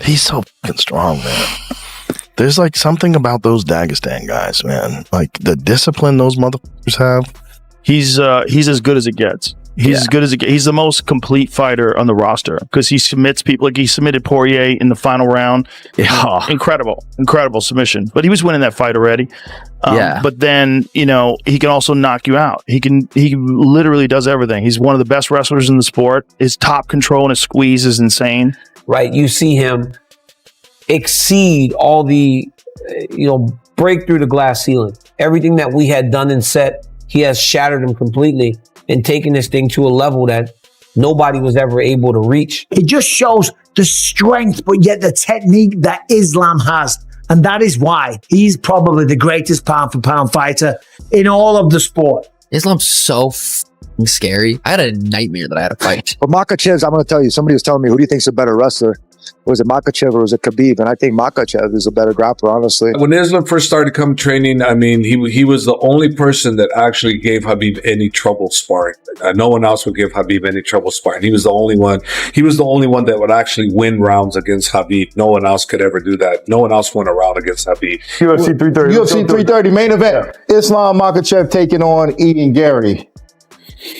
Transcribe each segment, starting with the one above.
He's so fucking strong, man. There's like something about those Dagestan guys, man. Like the discipline those motherfuckers have. He's as good as it gets. He's as good as it gets. He's the most complete fighter on the roster because he submits people. Like he submitted Poirier in the final round. Yeah. Incredible submission. But he was winning that fight already. But then, you know, he can also knock you out. He literally does everything. He's one of the best wrestlers in the sport. His top control and his squeeze is insane. Right. You see him exceed all the, break through the glass ceiling. Everything that we had done and set, he has shattered him completely and taken this thing to a level that nobody was ever able to reach. It just shows the strength, but yet the technique that Islam has. And that is why he's probably the greatest pound-for-pound fighter in all of the sport. Islam's so scary. I had a nightmare that I had to fight. But Makhachev, I'm going to tell you, somebody was telling me, who do you think's a better wrestler? Was it Makhachev or was it Khabib? And I think Makhachev is a better grappler, honestly. When Islam first started come training, I mean, he was the only person that actually gave Khabib any trouble sparring. No one else would give Khabib any trouble sparring. He was the only one. He was the only one that would actually win rounds against Khabib. No one else could ever do that. No one else won a round against Khabib. UFC 330. UFC 330 main event. Islam Makhachev taking on Ian Garry.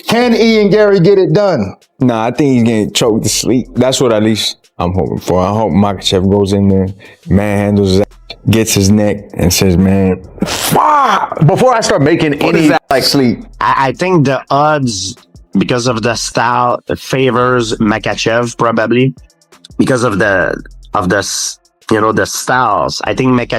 Can Ian Garry get it done? Nah, I think he's getting choked to sleep. That's what at least I'm hoping for. I hope Makhachev goes in there, manhandles his ass, gets his neck, and says, man, before I start making any like sleep. I think the odds, because of the style, favors Makhachev probably because of the styles. I think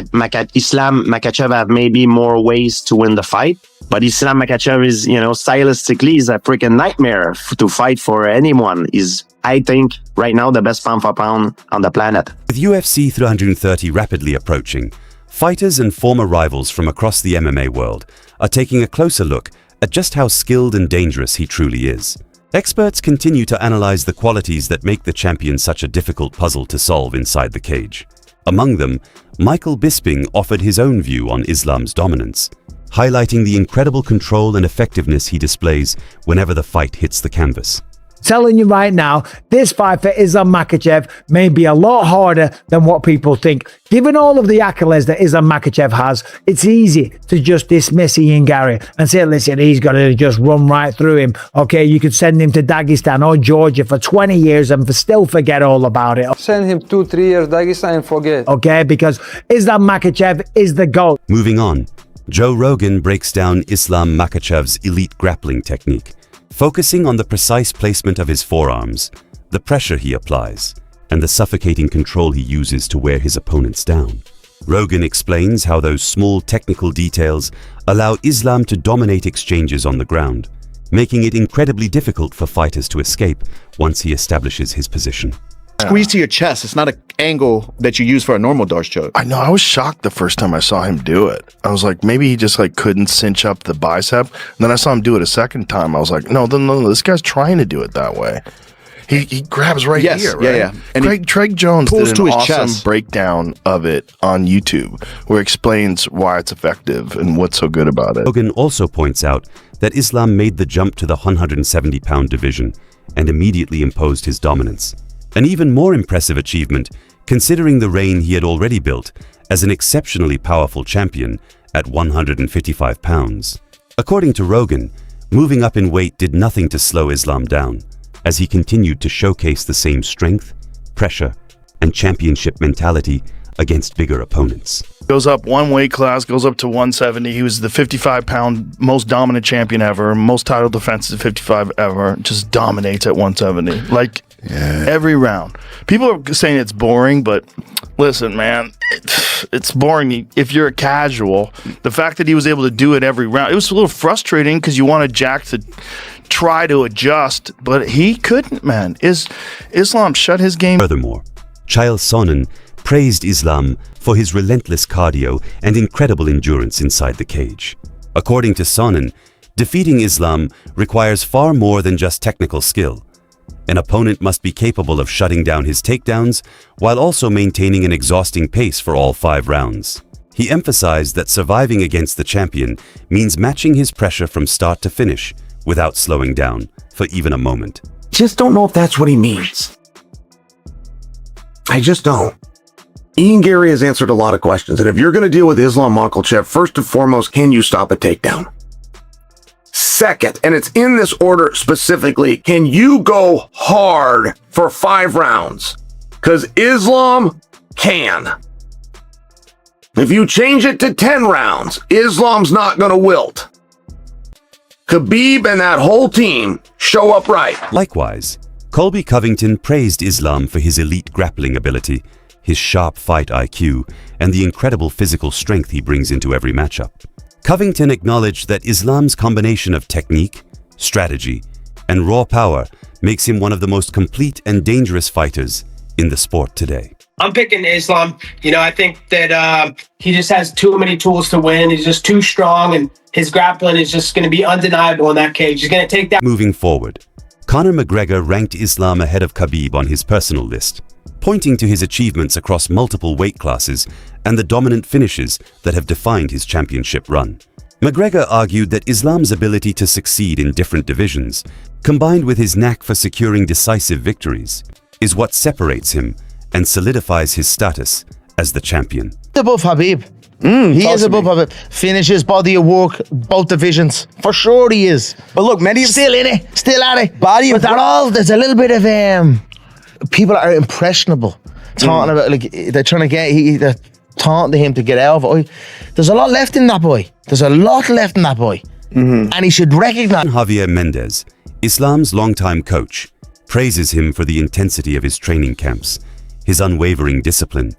Islam Makhachev have maybe more ways to win the fight, but Islam Makhachev is, stylistically, he's a freaking nightmare to fight for anyone. Is, I think, right now the best pound for pound on the planet. With UFC 330 rapidly approaching, fighters and former rivals from across the MMA world are taking a closer look at just how skilled and dangerous he truly is. Experts continue to analyze the qualities that make the champion such a difficult puzzle to solve inside the cage. Among them, Michael Bisping offered his own view on Islam's dominance, highlighting the incredible control and effectiveness he displays whenever the fight hits the canvas. Telling you right now, this fight for Islam Makhachev may be a lot harder than what people think. Given all of the accolades that Islam Makhachev has, it's easy to just dismiss Ian Garry and say, listen, he's got to just run right through him. Okay, you could send him to Dagestan or Georgia for 20 years and still forget all about it. Send him 2-3 years Dagestan and forget. Okay, because Islam Makhachev is the GOAT. Moving on, Joe Rogan breaks down Islam Makhachev's elite grappling technique, focusing on the precise placement of his forearms, the pressure he applies, and the suffocating control he uses to wear his opponents down. Rogan explains how those small technical details allow Islam to dominate exchanges on the ground, making it incredibly difficult for fighters to escape once he establishes his position. Squeeze to your chest. It's not an angle that you use for a normal Darce choke. I know. I was shocked the first time I saw him do it. I was like, maybe he just like couldn't cinch up the bicep. And then I saw him do it a second time. I was like, no, this guy's trying to do it that way. He grabs right here, right? Yeah. And Craig Jones did an awesome chest. breakdown of it on YouTube where he explains why it's effective and what's so good about it. Rogan also points out that Islam made the jump to the 170-pound division and immediately imposed his dominance. An even more impressive achievement, considering the reign he had already built as an exceptionally powerful champion at 155 pounds. According to Rogan, moving up in weight did nothing to slow Islam down, as he continued to showcase the same strength, pressure, and championship mentality against bigger opponents. Goes up one weight class, goes up to 170. He was the 55-pound most dominant champion ever, most title defenses at 55 ever, just dominates at 170. Like, every round. People are saying it's boring, but listen, man, it's boring if you're a casual. The fact that he was able to do it every round, it was a little frustrating because you wanted Jack to try to adjust, but he couldn't, man. Islam shut his game. Furthermore, Chael Sonnen praised Islam for his relentless cardio and incredible endurance inside the cage. According to Sonnen, defeating Islam requires far more than just technical skill. An opponent must be capable of shutting down his takedowns while also maintaining an exhausting pace for all 5 rounds. He emphasized that surviving against the champion means matching his pressure from start to finish without slowing down for even a moment. Just don't know if that's what he means. I just don't. Ian Garry has answered a lot of questions, and if you're going to deal with Islam Makhachev, first and foremost, can you stop a takedown? Second, and it's in this order specifically, can you go hard for 5 rounds? Because Islam can. If you change it to 10 rounds, Islam's not going to wilt. Khabib and that whole team show up right. Likewise, Colby Covington praised Islam for his elite grappling ability, his sharp fight IQ, and the incredible physical strength he brings into every matchup. Covington acknowledged that Islam's combination of technique, strategy, and raw power makes him one of the most complete and dangerous fighters in the sport today. I'm picking Islam. You know, I think that he just has too many tools to win. He's just too strong, and his grappling is just going to be undeniable in that cage. He's going to take that. Moving forward, Conor McGregor ranked Islam ahead of Khabib on his personal list, pointing to his achievements across multiple weight classes and the dominant finishes that have defined his championship run. McGregor argued that Islam's ability to succeed in different divisions, combined with his knack for securing decisive victories, is what separates him and solidifies his status as the champion. Above Habib. He is above Habib. Finishes, body of work, both divisions. For sure he is. But look, many of still in it, still at it. Body but they're all, there's a little bit of people are impressionable. Talking about, like, they're trying to get, they're taunting to him to get out of it. There's a lot left in that boy. There's a lot left in that boy. And he should recognize. Javier Mendez, Islam's longtime coach, praises him for the intensity of his training camps, his unwavering discipline,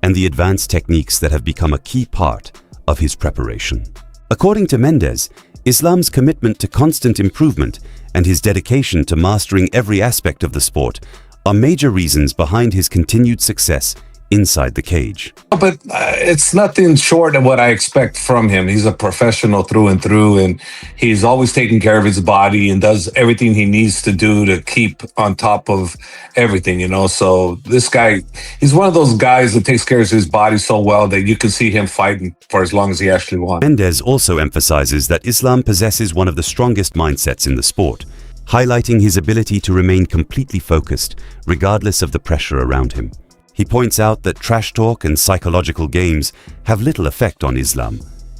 and the advanced techniques that have become a key part of his preparation. According to Mendez, Islam's commitment to constant improvement and his dedication to mastering every aspect of the sport are major reasons behind his continued success inside the cage. But it's nothing short of what I expect from him. He's a professional through and through, and he's always taking care of his body and does everything he needs to do to keep on top of everything, you know. So this guy, he's one of those guys that takes care of his body so well that you can see him fighting for as long as he actually wants. Mendez also emphasizes that Islam possesses one of the strongest mindsets in the sport, highlighting his ability to remain completely focused regardless of the pressure around him. He points out that trash talk and psychological games have little effect on Islam,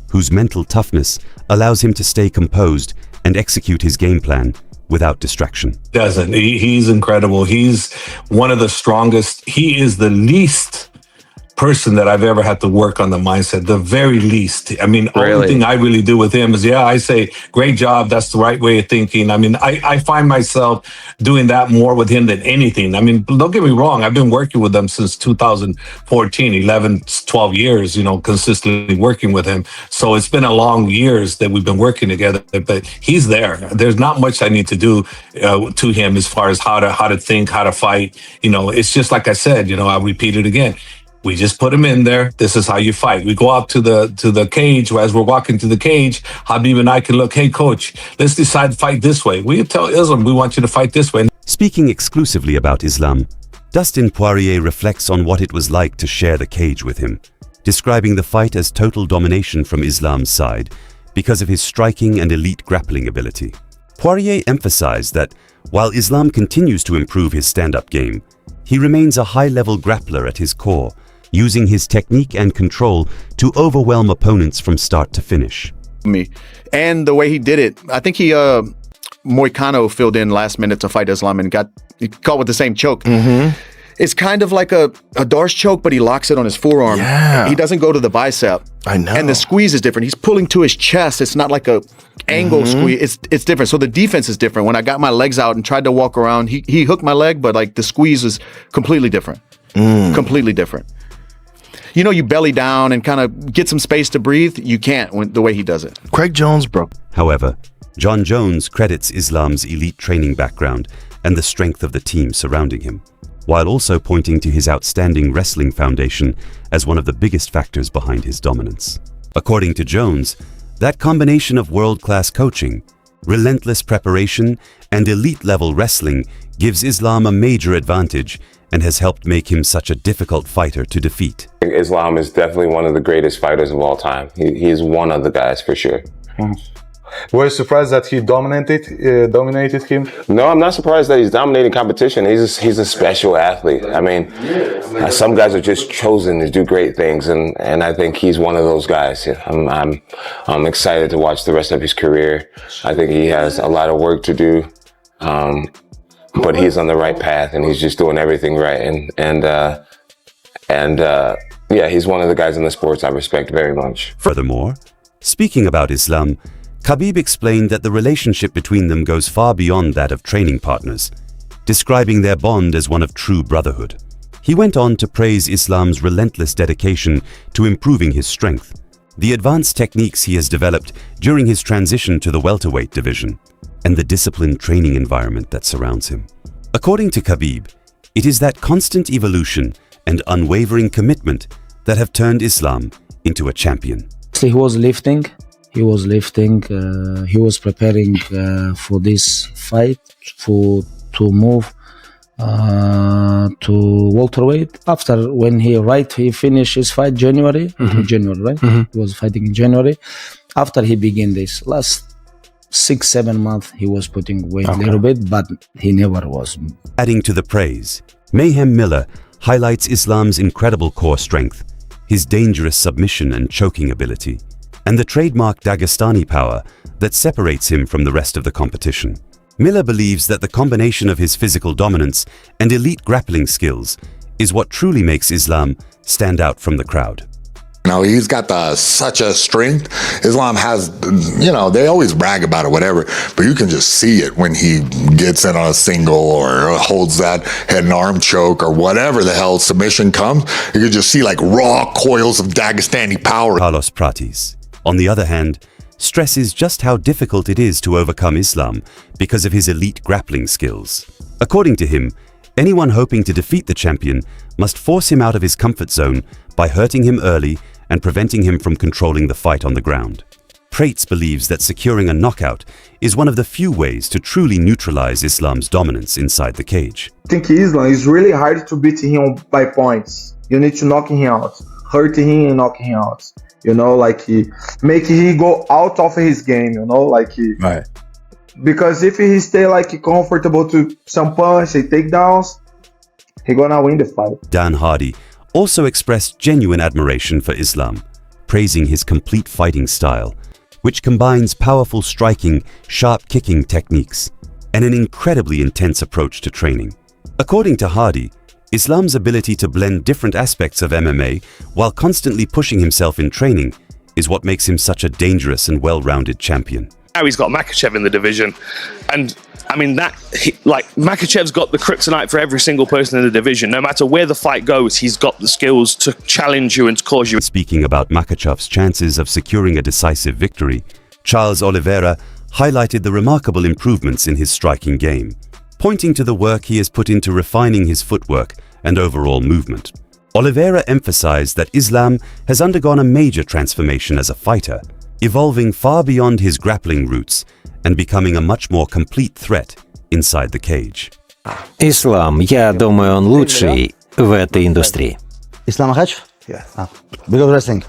whose mental toughness allows him to stay composed and execute his game plan without distraction. He's incredible. He's one of the strongest. He is the least person that I've ever had to work on the mindset, the very least. I mean, only thing I really do with him is, I say, great job, that's the right way of thinking. I mean, I find myself doing that more with him than anything. I mean, don't get me wrong, I've been working with him since 2014, 11, 12 years, you know, consistently working with him. So it's been a long years that we've been working together, but he's there. There's not much I need to do to him as far as how to think, how to fight. You know, it's just like I said, you know, I'll repeat it again. We just put him in there. This is how you fight. We go out to the cage. As we're walking to the cage, Habib and I can look, hey, coach, let's decide to fight this way. We tell Islam, we want you to fight this way. Speaking exclusively about Islam, Dustin Poirier reflects on what it was like to share the cage with him, describing the fight as total domination from Islam's side because of his striking and elite grappling ability. Poirier emphasized that while Islam continues to improve his stand-up game, he remains a high-level grappler at his core, using his technique and control to overwhelm opponents from start to finish. And the way he did it, I think he Moicano filled in last minute to fight Islam and got caught with the same choke. It's kind of like a Darce choke, but he locks it on his forearm. He doesn't go to the bicep. I know. And the squeeze is different. He's pulling to his chest. It's not like a angle squeeze. It's different. So the defense is different. When I got my legs out and tried to walk around, he hooked my leg, but like the squeeze is completely different. Completely different. You know, you belly down and kind of get some space to breathe. You can't the way he does it. Craig Jones, bro. However, John Jones credits Islam's elite training background and the strength of the team surrounding him, while also pointing to his outstanding wrestling foundation as one of the biggest factors behind his dominance. According to Jones, that combination of world-class coaching, relentless preparation, and elite-level wrestling gives Islam a major advantage and has helped make him such a difficult fighter to defeat. Islam is definitely one of the greatest fighters of all time. He is one of the guys for sure. Were you surprised that he dominated him? No, I'm not surprised that he's dominating competition. He's a special athlete. I mean, some guys are just chosen to do great things, and I think he's one of those guys. I'm excited to watch the rest of his career. I think he has a lot of work to do, but he's on the right path, and he's just doing everything right. Yeah, he's one of the guys in the sports I respect very much. Furthermore, speaking about Islam, Khabib explained that the relationship between them goes far beyond that of training partners, describing their bond as one of true brotherhood. He went on to praise Islam's relentless dedication to improving his strength, the advanced techniques he has developed during his transition to the welterweight division, and the disciplined training environment that surrounds him. According to Khabib, it is that constant evolution and unwavering commitment that have turned Islam into a champion. He was lifting. He was preparing for this fight to move to welterweight. After when he finished his fight January, right? He was fighting in January. After he began this last 6-7 months, he was putting weight a little bit, but he never was. Adding to the praise, Mayhem Miller highlights Islam's incredible core strength, his dangerous submission and choking ability, and the trademark Dagestani power that separates him from the rest of the competition. Miller believes that the combination of his physical dominance and elite grappling skills is what truly makes Islam stand out from the crowd. He's got such a strength. Islam has, they always brag about it, whatever, but you can just see it when he gets in on a single or holds that head and arm choke or whatever the hell submission comes. You can just see like raw coils of Dagestani power. Carlos Pratis, on the other hand, stresses just how difficult it is to overcome Islam because of his elite grappling skills. According to him, anyone hoping to defeat the champion must force him out of his comfort zone by hurting him early and preventing him from controlling the fight on the ground. Prates believes that securing a knockout is one of the few ways to truly neutralize Islam's dominance inside the cage. I think Islam is really hard to beat him by points. You need to knock him out, hurt him and knock him out. Make he go out of his game, Right. Because if he stay comfortable to some punch and takedowns, he gonna win the fight. Dan Hardy also expressed genuine admiration for Islam, praising his complete fighting style, which combines powerful striking, sharp kicking techniques, and an incredibly intense approach to training. According to Hardy, Islam's ability to blend different aspects of MMA while constantly pushing himself in training is what makes him such a dangerous and well-rounded champion. Now he's got Makhachev in the division, and I mean Makhachev's got the kryptonite for every single person in the division. No matter where the fight goes, he's got the skills to challenge you and to cause you. Speaking about Makhachev's chances of securing a decisive victory, Charles Oliveira highlighted the remarkable improvements in his striking game, pointing to the work he has put into refining his footwork and overall movement. Oliveira emphasized that Islam has undergone a major transformation as a fighter, evolving far beyond his grappling roots and becoming a much more complete threat inside the cage. Ислам, я думаю, он лучший в этой индустрии. Islam Makhachev? Because wrestling.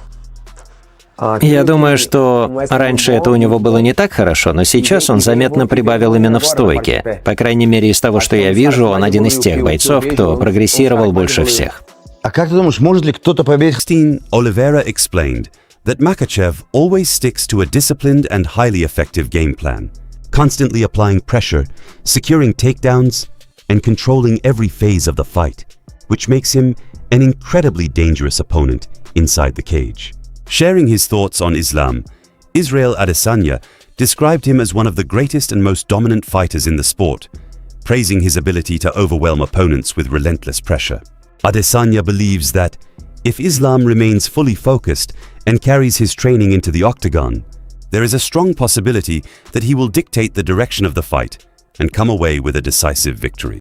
Я думаю, что раньше это у него было не так хорошо, но сейчас он заметно прибавил именно в стойке. По крайней мере, из того, что я вижу, он один из тех бойцов, кто прогрессировал больше всех. А как ты думаешь, может ли кто-то победить? Oliveira explained that Makhachev always sticks to a disciplined and highly effective game plan, constantly applying pressure, securing takedowns, and controlling every phase of the fight, which makes him an incredibly dangerous opponent inside the cage. Sharing his thoughts on Islam, Israel Adesanya described him as one of the greatest and most dominant fighters in the sport, praising his ability to overwhelm opponents with relentless pressure. Adesanya believes that if Islam remains fully focused and carries his training into the octagon, there is a strong possibility that he will dictate the direction of the fight and come away with a decisive victory.